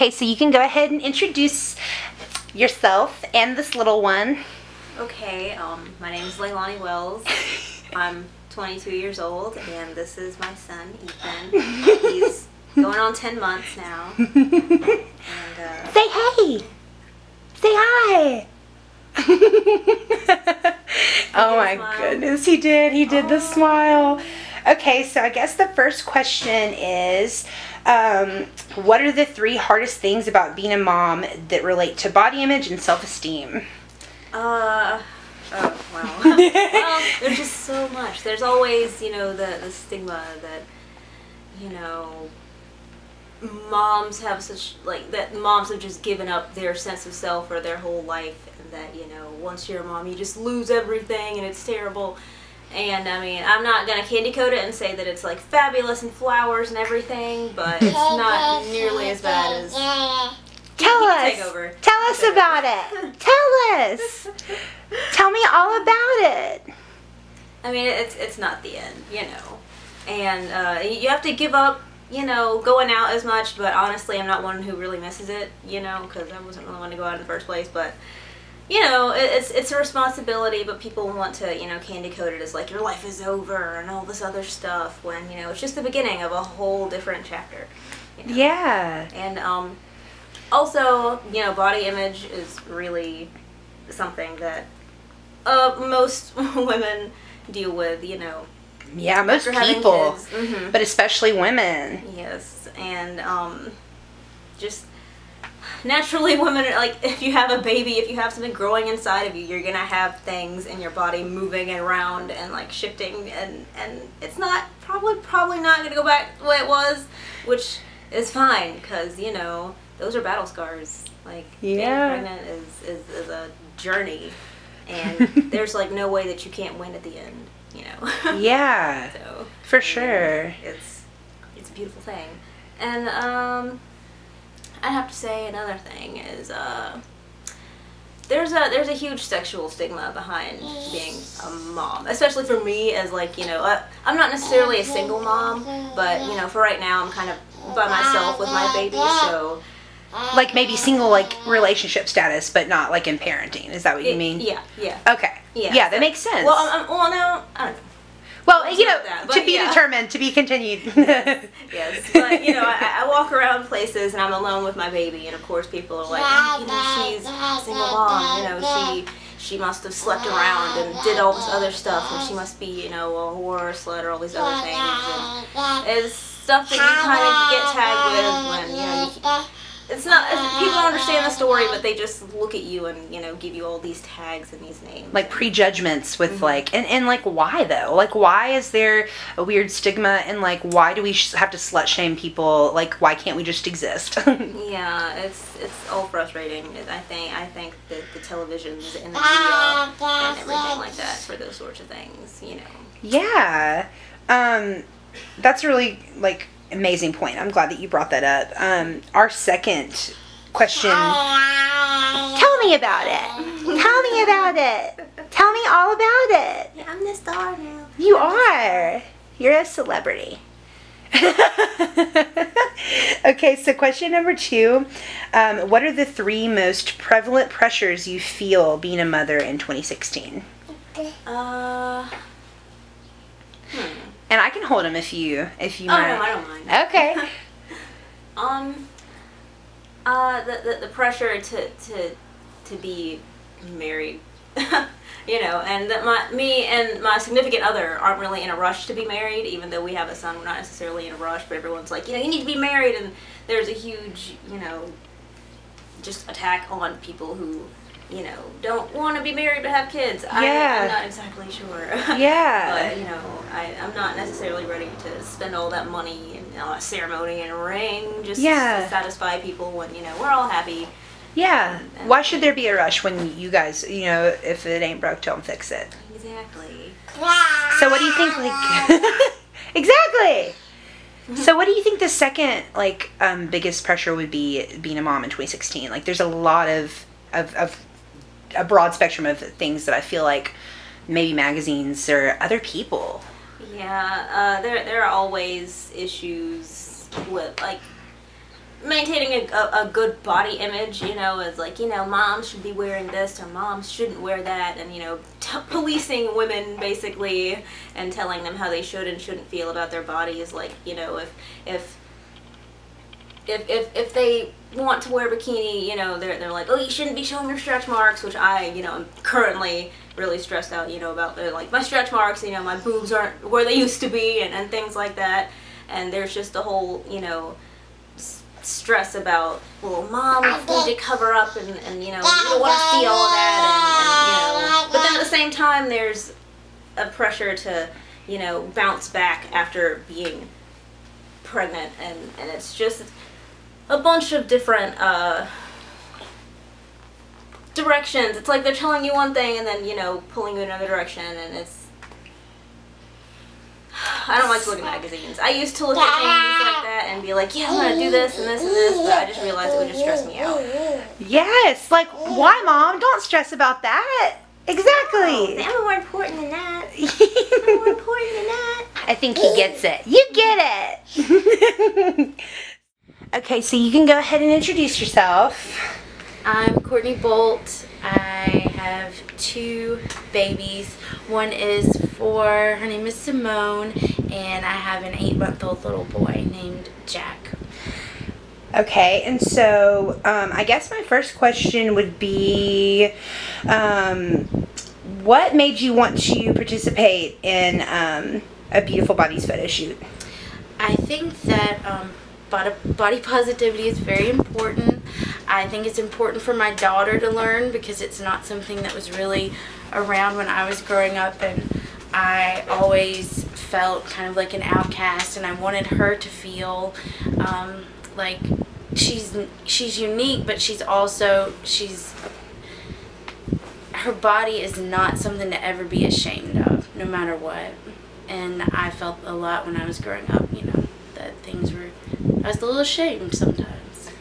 Okay, so you can go ahead and introduce yourself and this little one. Okay, my name is Leilani Wells. I'm 22 years old, and this is my son, Ethan. He's going on 10 months now. And, say hey! Say hi! Oh my goodness, he did. He did the smile. Okay, so I guess the first question is, what are the 3 hardest things about being a mom that relate to body image and self-esteem? Oh, wow. Well, there's just so much. There's always, the stigma that, moms have that moms have just given up their sense of self or their whole life, and that, once you're a mom, you just lose everything and it's terrible. And I mean, I'm not gonna candy coat it and say that it's like fabulous and flowers and everything, but it's not nearly as bad as. Tell us. Take over. Tell us about it. Tell us. Tell me all about it. I mean, it's not the end, and you have to give up, going out as much. But honestly, I'm not one who really misses it, because I wasn't really one to go out in the first place, but. It's a responsibility, but people want to, candy coat it as like your life is over and all this other stuff, when, it's just the beginning of a whole different chapter. Yeah. And also, body image is really something that most women deal with, Yeah, most people, mm-hmm. but especially women. Yes, and just... Naturally, women, like, if you have a baby, if you have something growing inside of you, you're gonna have things in your body moving around and, like, shifting, and it's not, probably not gonna go back the way it was, which is fine, because, those are battle scars. Like, being pregnant is a journey, and there's, like, no way that you can't win at the end, Yeah, so, for sure. It's a beautiful thing. And, I have to say another thing is there's a huge sexual stigma behind being a mom, especially for me as, like, I'm not necessarily a single mom, but for right now I'm kind of by myself with my baby, so like maybe single, like, relationship status, but not like in parenting. Is that what you mean? Yeah. Okay. Yeah, that makes sense. Well, no, I don't know. Well, to be determined, to be continued. Yes, but, I walk around places and I'm alone with my baby, and of course people are like, she's a single mom, she must have slept around and did all this other stuff, and she must be, a whore, slut, or all these other things, and it's stuff that you kind of get tagged with when, it's not, people don't understand the story, but they just look at you and, give you all these tags and these names. Like prejudgments with, mm-hmm. like, and like, why though? Like, why is there a weird stigma, and like, why do we have to slut shame people? Like, why can't we just exist? Yeah, it's all frustrating. I think that the televisions and the media and everything like that for those sorts of things, Yeah. That's really, like, amazing point. I'm glad that you brought that up. Our second question. Tell me about it. Tell me about it. Tell me all about it. Yeah, I'm the star now. You are. You're a celebrity. Okay, so question number 2. What are the 3 most prevalent pressures you feel being a mother in 2016? And I can hold them if you mind. Oh, no, I don't mind. Okay. The pressure to be married, and that me and my significant other aren't really in a rush to be married, even though we have a son. We're not necessarily in a rush, but everyone's like, you need to be married, and there's a huge, just attack on people who, don't want to be married but have kids. Yeah. I'm not exactly sure. Yeah. But, I'm not necessarily ready to spend all that money on a ceremony and a ring just to satisfy people when, we're all happy. Yeah. And why should there be a rush when you guys, if it ain't broke, don't fix it? Exactly. So what do you think, like... Exactly! So what do you think the second, like, biggest pressure would be being a mom in 2016? Like, there's a lot of a broad spectrum of things that I feel like maybe magazines or other people. Yeah, there are always issues with, like, maintaining a good body image, you know, is like, you know, moms should be wearing this or moms shouldn't wear that, and, you know, policing women basically and telling them how they should and shouldn't feel about their bodies. Like, you know, if they want to wear a bikini, you know, they're like, oh, you shouldn't be showing your stretch marks, which I, you know, am currently really stressed out, you know, about like my stretch marks, you know, my boobs aren't where they used to be, and things like that. And there's just a whole, you know, stress about, well, moms need to cover up, and you know, you don't want to see all of that, and you know, but then at the same time there's a pressure to, you know, bounce back after being pregnant, and it's just a bunch of different directions. It's like they're telling you one thing and then, you know, pulling you in another direction, and it's, I don't like to look at magazines. I used to look at things like that and be like, yeah, I'm gonna do this and this and this, but I just realized it would just stress me out. Yes, like, why, Mom? Don't stress about that. Exactly. I'm more important than that. I'm more important than that. I think he gets it. You get it. Okay, so you can go ahead and introduce yourself. I'm Courtney Bolt. I have 2 babies. One is 4, her name is Simone, and I have an 8-month-old little boy named Jack. Okay, and so I guess my first question would be, what made you want to participate in a Beautiful Bodies photo shoot? I think that body positivity is very important. I think it's important for my daughter to learn because it's not something that was really around when I was growing up, and I always felt kind of like an outcast, and I wanted her to feel like she's unique, but her body is not something to ever be ashamed of, no matter what. And I felt a lot when I was growing up, you know, that I was a little ashamed sometimes.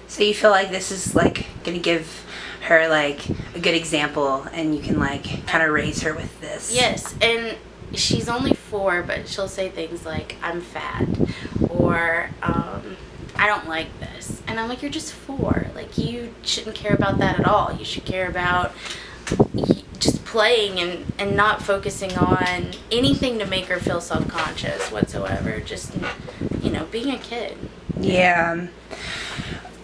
So you feel like this is like gonna give her like a good example, and you can like kind of raise her with this. Yes, and she's only 4, but she'll say things like, I'm fat, or I don't like this. And I'm like, you're just 4. Like, you shouldn't care about that at all. You should care about just playing and not focusing on anything to make her feel self-conscious whatsoever. Just, you know, being a kid. Yeah.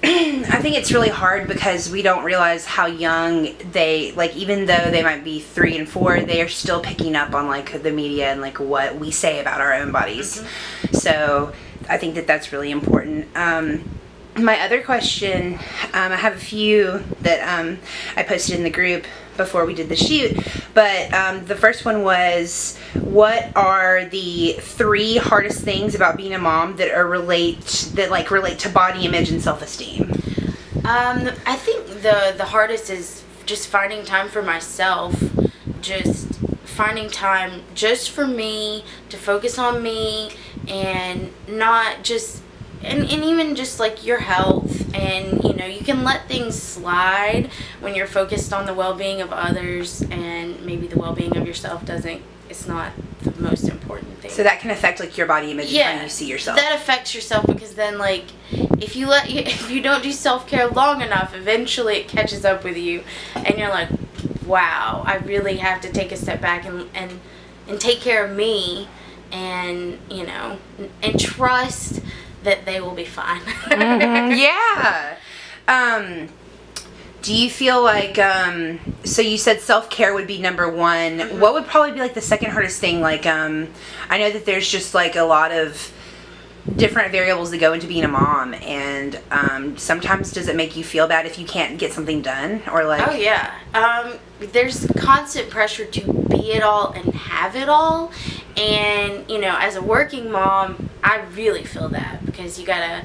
I think it's really hard because we don't realize how young they, like, even though they might be 3 and 4, they are still picking up on like the media and like what we say about our own bodies. Mm-hmm. So I think that that's really important. My other question, I have a few that I posted in the group before we did the shoot, but the first one was, what are the 3 hardest things about being a mom that relate to body image and self-esteem? I think the hardest is just finding time for myself, just finding time just for me, to focus on me, and not just and even just like your health. And you know, you can let things slide when you're focused on the well-being of others, and maybe the well-being of yourself it's not the most important thing. So that can affect like your body image and how you see yourself. That affects yourself, because then like if you don't do self-care long enough, eventually it catches up with you, and you're like, wow, I really have to take a step back and take care of me, and you know, and trust that they will be fine. Mm-hmm. Yeah. Do you feel like, so you said self-care would be number 1. Mm-hmm. What would probably be like the second hardest thing? Like, I know that there's just like a lot of different variables that go into being a mom, and sometimes does it make you feel bad if you can't get something done, or like? Oh yeah. There's constant pressure to be it all and have it all, and you know, as a working mom, I really feel that, because you gotta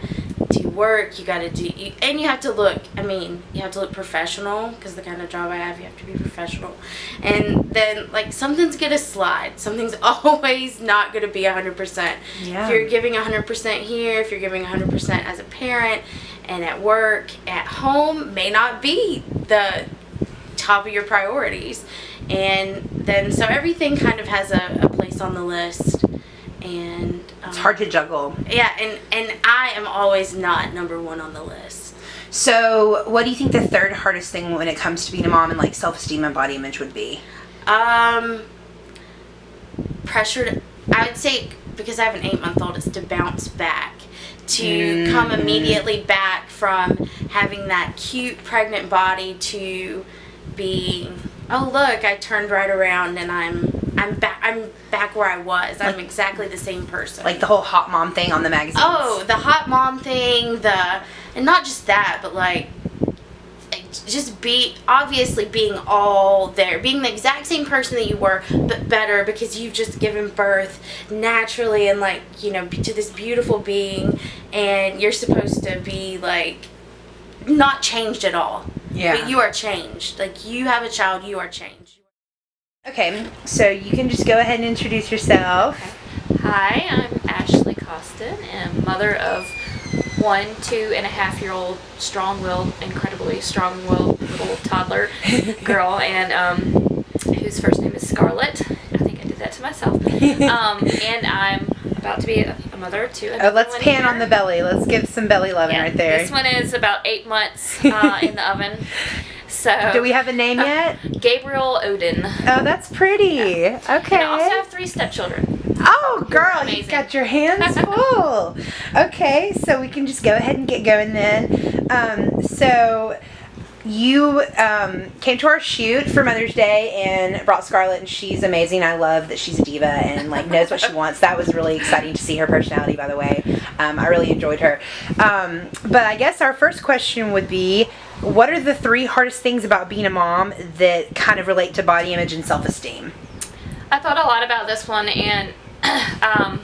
do work, you have to look professional, because the kind of job I have, you have to be professional. And then like something's gonna slide, something's always not gonna be 100%. Yeah. If you're giving 100% here, if you're giving 100% as a parent, and at work, at home may not be the top of your priorities. And then so everything kind of has a place on the list, and it's hard to juggle. Yeah, and I am always not number one on the list. So what do you think the third hardest thing when it comes to being a mom and like self-esteem and body image would be? Pressure. I would say, because I have an 8-month-old, is to bounce back, to come immediately back from having that cute pregnant body to being, oh look, I turned right around and I'm back where I was. I'm exactly the same person. Like the whole hot mom thing on the magazines. Oh, the hot mom thing, and not just that, but like just obviously being all there, being the exact same person that you were, but better, because you've just given birth naturally and like, you know, to this beautiful being, and you're supposed to be like not changed at all. Yeah. But you are changed. Like, you have a child, you are changed. Okay, so you can just go ahead and introduce yourself. Okay. Hi, I'm Ashley Costin, and mother of 1 2.5-year-old strong-willed, incredibly strong-willed little toddler girl, and whose first name is Scarlett. I think I did that to myself. And I'm about to be a mother to another one. Let's pan on the belly. Let's give some belly loving right there. This one is about 8 months in the oven. So, do we have a name yet? Gabriel Odin. Oh, that's pretty. Yeah. Okay. And I also have 3 stepchildren. Oh, girl, Amazing. you've got your hands full. Okay, so we can just go ahead and get going then. So you came to our shoot for Mother's Day and brought Scarlett, and she's amazing. I love that she's a diva and like knows what she wants. That was really exciting to see her personality, by the way. I really enjoyed her. But I guess our first question would be, what are the 3 hardest things about being a mom that kind of relate to body image and self-esteem? I thought a lot about this one, and I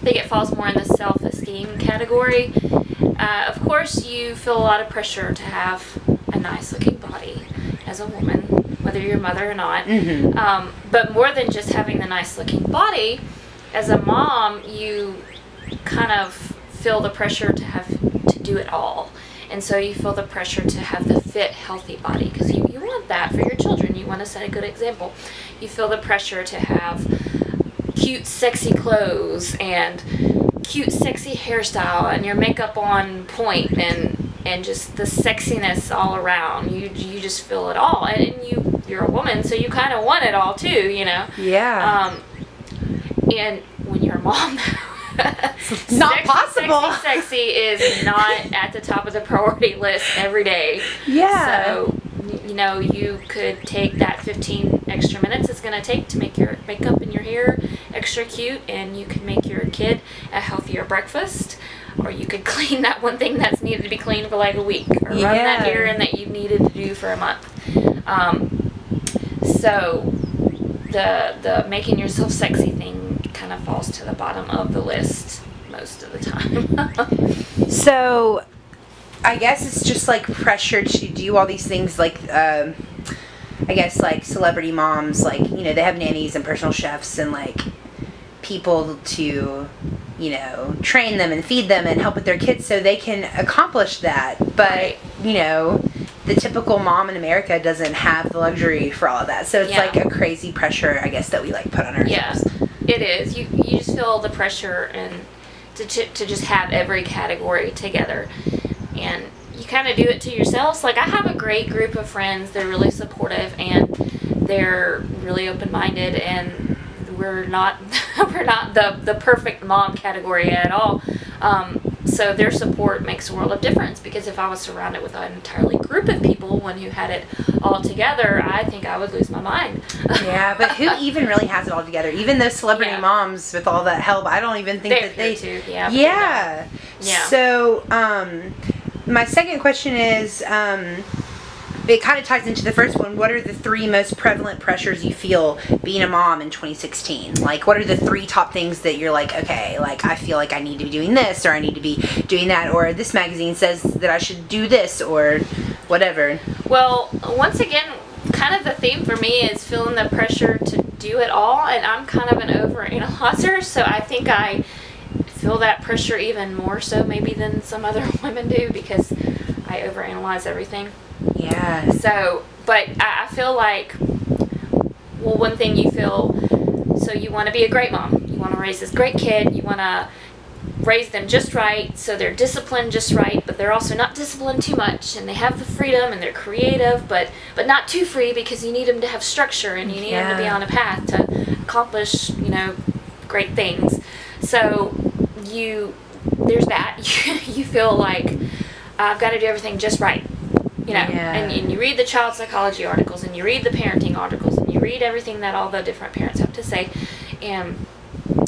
think it falls more in the self-esteem category. Of course, you feel a lot of pressure to have a nice-looking body as a woman, whether you're a mother or not. But more than just having the nice-looking body, as a mom, you kind of feel the pressure to do it all. And so you feel the pressure to have the fit, healthy body, because you want that for your children. You want to set a good example. You feel the pressure to have cute, sexy clothes and cute, sexy hairstyle, and your makeup on point, and just the sexiness all around. You just feel it all, and you're a woman, so you kind of want it all too, you know. Yeah. And when you're a mom, not possible. Sexy is not at the top of the priority list every day. Yeah. So, you know, you could take that 15 extra minutes it's going to take to make your makeup and your hair extra cute, and you could make your kid a healthier breakfast, or you could clean that one thing that's needed to be cleaned for like a week, or run that errand that you needed to do for a month. So the making yourself sexy thing kind of falls to the bottom of the list most of the time. So I guess it's just like pressure to do all these things, like I guess like celebrity moms, like, you know, they have nannies and personal chefs and like people to, you know, train them and feed them and help with their kids so they can accomplish that. But, you know, the typical mom in America doesn't have the luxury for all of that. So it's like a crazy pressure, I guess, that we like put on ourselves. Yeah, it is. You just feel the pressure and to just have every category together. And you kind of do it to yourselves. Like, I have a great group of friends. They're really supportive and they're really open-minded, and we're not the perfect mom category at all. So their support makes a world of difference, because if I was surrounded with an entirely group of people, one who had it all together, I think I would lose my mind. Yeah, but who even really has it all together? Even those celebrity moms with all that help, I don't even think that they... Too. Yeah. So, my second question is, it kind of ties into the first one. What are the 3 most prevalent pressures you feel being a mom in 2016? Like, what are the 3 top things that you're like, okay, like, I feel like I need to be doing this, or I need to be doing that, or this magazine says that I should do this, or whatever? Well, once again, kind of the theme for me is feeling the pressure to do it all, and I'm kind of an overanalyzer, so I think I feel that pressure even more so maybe than some other women do, because I overanalyze everything. Yeah. So, but I feel like, well, one thing you feel, so you want to be a great mom. You want to raise this great kid. You want to raise them just right, so they're disciplined just right, but they're also not disciplined too much, and they have the freedom, and they're creative, but not too free, because you need them to have structure, and you need them to be on a path to accomplish, great things. So there's that. You feel like, I've got to do everything just right, and you read the child psychology articles, and you read the parenting articles, and you read everything that all the different parents have to say, and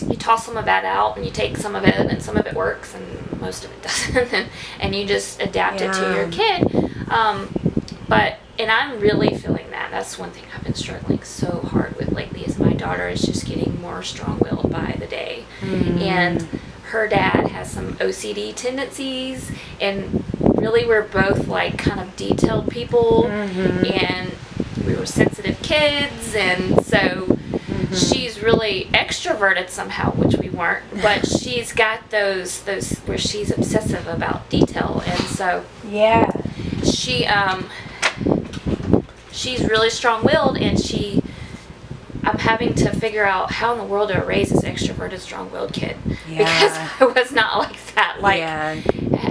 you toss some of that out, and you take some of it, and some of it works, and most of it doesn't, and you just adapt it to your kid. And I'm really feeling that. That's one thing I've been struggling so hard with lately, is my daughter is just getting more strong-willed by the day. And her dad has some OCD tendencies, and really we're both like kind of detailed people, and we were sensitive kids, and so she's really extroverted somehow, which we weren't, but she's got those where she's obsessive about detail, and so she's really strong-willed, and I'm having to figure out how in the world to raise this extroverted, strong-willed kid, because I was not like that.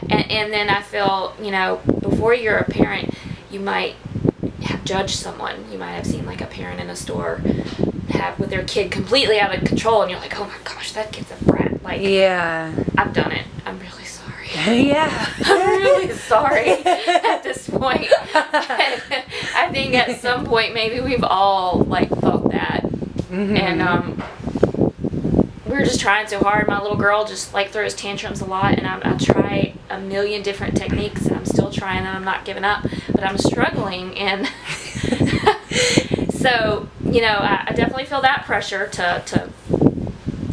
And then I feel, before you're a parent, you might have judged someone. You might have seen like a parent in a store have with their kid completely out of control, and you're like, oh my gosh, that kid's a brat. Like, I've done it. I'm really sorry. I'm really sorry at this point. I think at some point maybe we've all like thought that, and we're just trying so hard. My little girl just like throws tantrums a lot, and I try a million different techniques, and I'm still trying, and I'm not giving up, but I'm struggling, and so I definitely feel that pressure to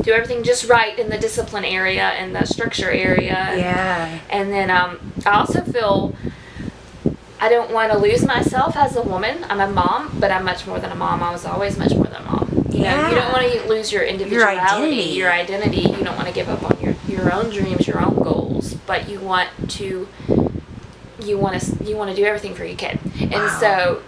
do everything just right in the discipline area and the structure area. And then I also feel I don't want to lose myself as a woman. I'm a mom, but I'm much more than a mom. I was always much more than a mom. You don't want to lose your individuality, your identity. You don't want to give up on your own dreams, your own goals, but you want to do everything for your kid. And so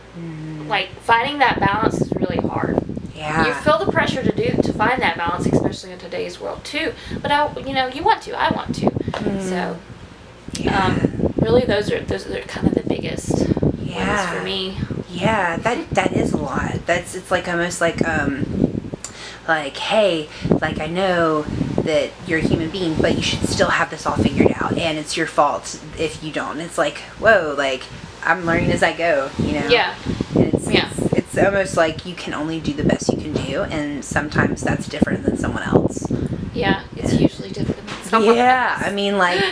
like finding that balance is really hard. You feel the pressure to find that balance, especially in today's world too. But you want to. I want to. So, really, those are kind of the biggest ones for me. Yeah, that is a lot. It's like almost like hey, like I know that you're a human being, but you should still have this all figured out, and it's your fault if you don't. It's like, whoa, like I'm learning as I go, Yeah. And it's almost like you can only do the best you can do, and sometimes that's different than someone else. Yeah, it's usually different than someone else. I mean, like,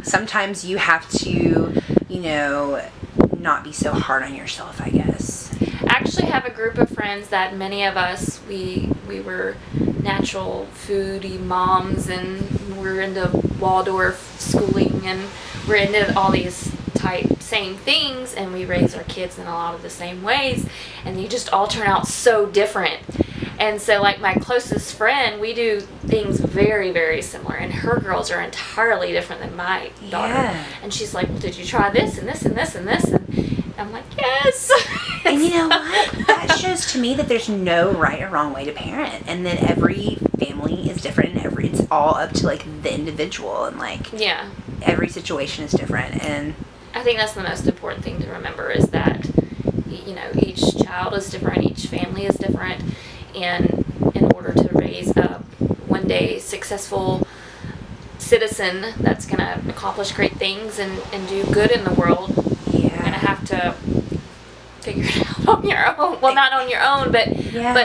sometimes you have to, not be so hard on yourself, I guess. I actually have a group of friends that many of us, we were natural foodie moms, and we're into Waldorf schooling, and we're into all these same things, and we raise our kids in a lot of the same ways, and they just all turn out so different. And so like my closest friend, we do things very, very similar, and her girls are entirely different than my daughter. And she's like, well, did you try this and this and this and this? And I'm like, yes. And you know what? That shows to me that there's no right or wrong way to parent, and that every family is different, and it's all up to like the individual, and like every situation is different. And I think that's the most important thing to remember, is that each child is different, each family is different, and in order to raise a one day successful citizen that's going to accomplish great things and do good in the world, you're going to have to figure it out on your own. Well, not on your own, but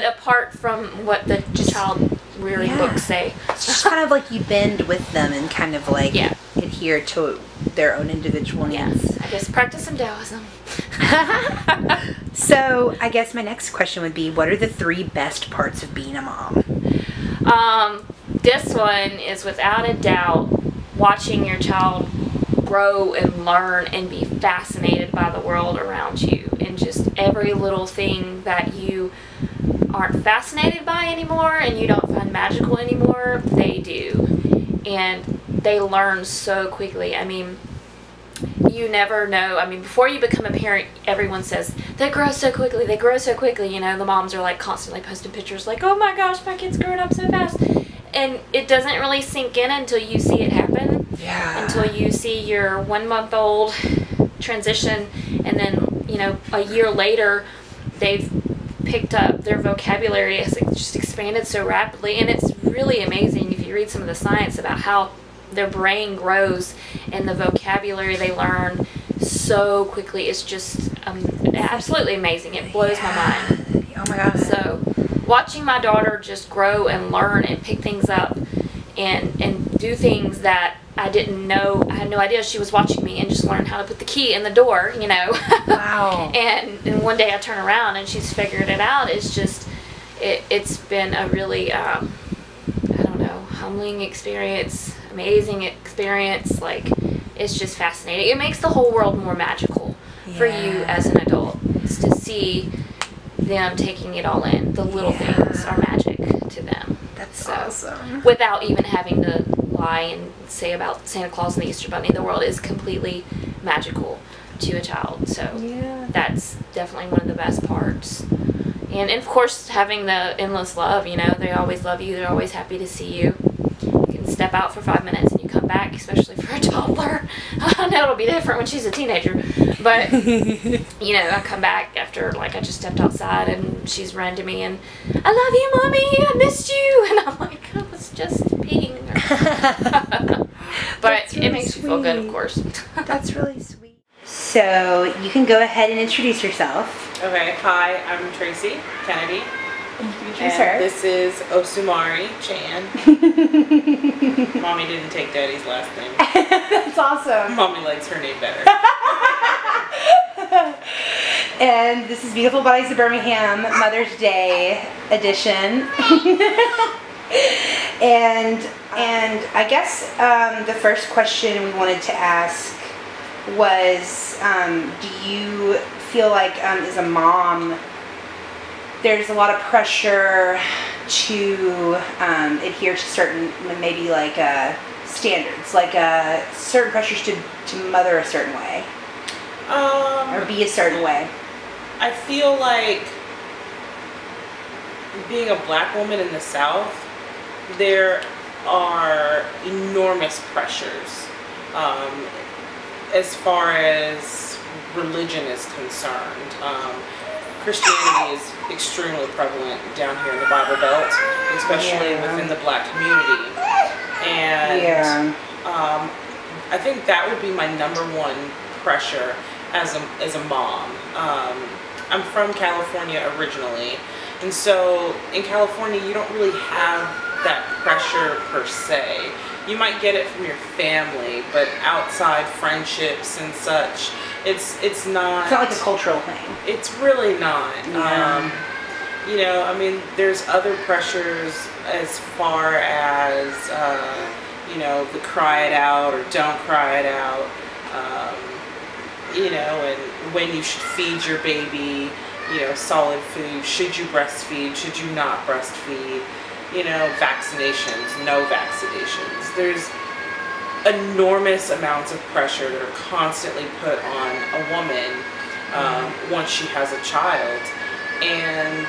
apart from what the child rearing books say. It's just kind of like you bend with them and kind of like adhere to their own individual needs. I guess practice some Taoism. So I guess my next question would be, what are the 3 best parts of being a mom? This one is without a doubt watching your child grow and learn and be fascinated by the world around you, and just every little thing that you aren't fascinated by anymore and you don't find magical anymore, they do. And they learn so quickly. I mean, you never know. I mean, before you become a parent, everyone says, they grow so quickly, they grow so quickly. The moms are like constantly posting pictures like, oh my gosh, my kid's growing up so fast. and it doesn't really sink in until you see it happen. Yeah. Until you see your 1 month old transition, and then, you know, a year later, they've picked up, their vocabulary has just expanded so rapidly, and it's really amazing if you read some of the science about how their brain grows and the vocabulary they learn so quickly. It's just absolutely amazing. It blows my mind. Oh my God. So watching my daughter just grow and learn and pick things up and do things that I didn't know, I had no idea she was watching me, and just learn how to put the key in the door, you know. Wow. and one day I turn around and she's figured it out. It's just, it's been a really, I don't know, humbling experience, amazing experience. Like, it's just fascinating. It makes the whole world more magical for you as an adult, to see them taking it all in. The little things are magic to them. That's awesome. Without even having to lie and say about Santa Claus and the Easter Bunny, the world is completely magical to a child. So that's definitely one of the best parts. And of course, having the endless love, you know, they always love you. They're always happy to see you. You can step out for 5 minutes and you come back, especially for a toddler. I know it'll be different when she's a teenager, but you know, I come back after, like, I just stepped outside and she's run to me and, I love you, Mommy, I missed you. And I'm like, I was just peeing. But really it makes you feel good, of course. That's really sweet. So you can go ahead and introduce yourself. Okay, hi, I'm Tracy Kennedy. Introduce And her. this is Osumari Chan. Mommy didn't take Daddy's last name. That's awesome. Mommy likes her name better. And this is Beautiful Bodies of Birmingham Mother's Day edition. and I guess the first question we wanted to ask was, do you feel like as a mom, there's a lot of pressure to adhere to certain, maybe like standards, like certain pressures to mother a certain way, or be a certain way? I feel like being a black woman in the South, there are enormous pressures as far as religion is concerned. Christianity is extremely prevalent down here in the Bible Belt, especially within the black community. And I think that would be my #1 pressure as a mom. I'm from California originally, and so in California you don't really have that pressure per se. You might get it from your family, but outside friendships and such, it's not. It's not like a cultural thing. It's really not. Yeah. You know, I mean, there's other pressures as far as you know, the cry it out or don't cry it out. You know, and when you should feed your baby, you know, solid food. Should you breastfeed? Should you not breastfeed? You know, vaccinations, no vaccinations. There's enormous amounts of pressure that are constantly put on a woman once she has a child. And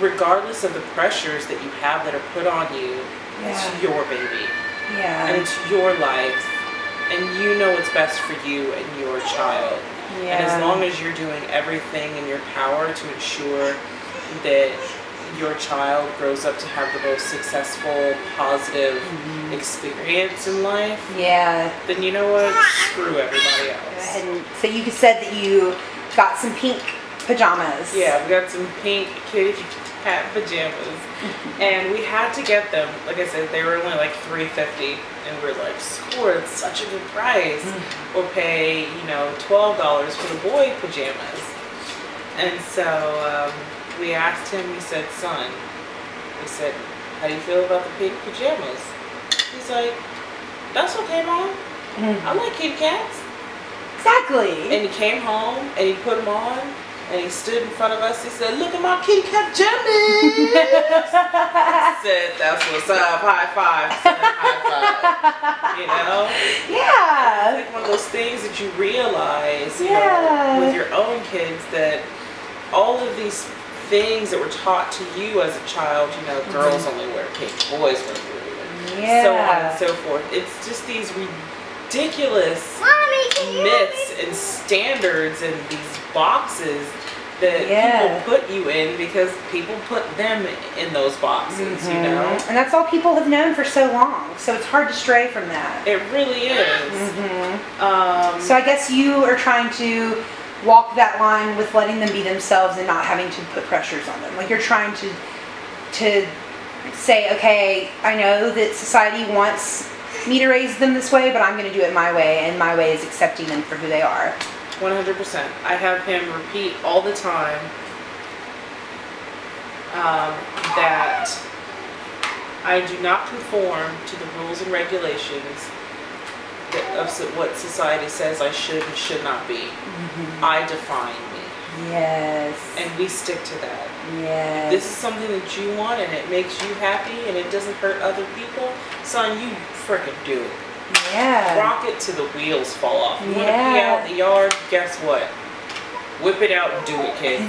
regardless of the pressures that you have that are put on you, it's your baby. And it's your life. And you know what's best for you and your child. And as long as you're doing everything in your power to ensure that your child grows up to have the most successful, positive experience in life, then you know what? Screw everybody else. So you said that you got some pink pajamas. Yeah, we got some pink kitty cat pajamas, and we had to get them. Like I said, they were only like $3.50, and we're like, score, it's such a good price. We'll pay, you know, $12 for the boy pajamas. And so we asked him. We said, son, we said, how do you feel about the pink pajamas? He's like, that's okay, Mom. I like kitty cats. Exactly. And he came home and he put them on. And he stood in front of us. He said, look at my kitty cat jammies. I said, that's what's up. High five. Son, high five. You know? Yeah. It's like one of those things that you realize, you know, with your own kids, that all of these things that were taught to you as a child, you know, girls only wear pink, boys wear blue, and so on and so forth. It's just these ridiculous myths and standards and these boxes that people put you in because people put them in those boxes, you know? And that's all people have known for so long, so it's hard to stray from that. It really is. So I guess you are trying to walk that line with letting them be themselves and not having to put pressures on them. Like you're trying to say, okay, I know that society wants me to raise them this way, but I'm going to do it my way, and my way is accepting them for who they are. 100%. I have him repeat all the time that I do not conform to the rules and regulations of what society says I should and should not be. I define me. Yes. And we stick to that. Yes. This is something that you want and it makes you happy and it doesn't hurt other people. Son, you frickin' do it. Yeah. Rock it till the wheels fall off. You want to pee out in the yard? Guess what? Whip it out and do it, kid.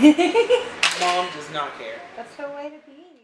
Mom does not care. That's the way to be.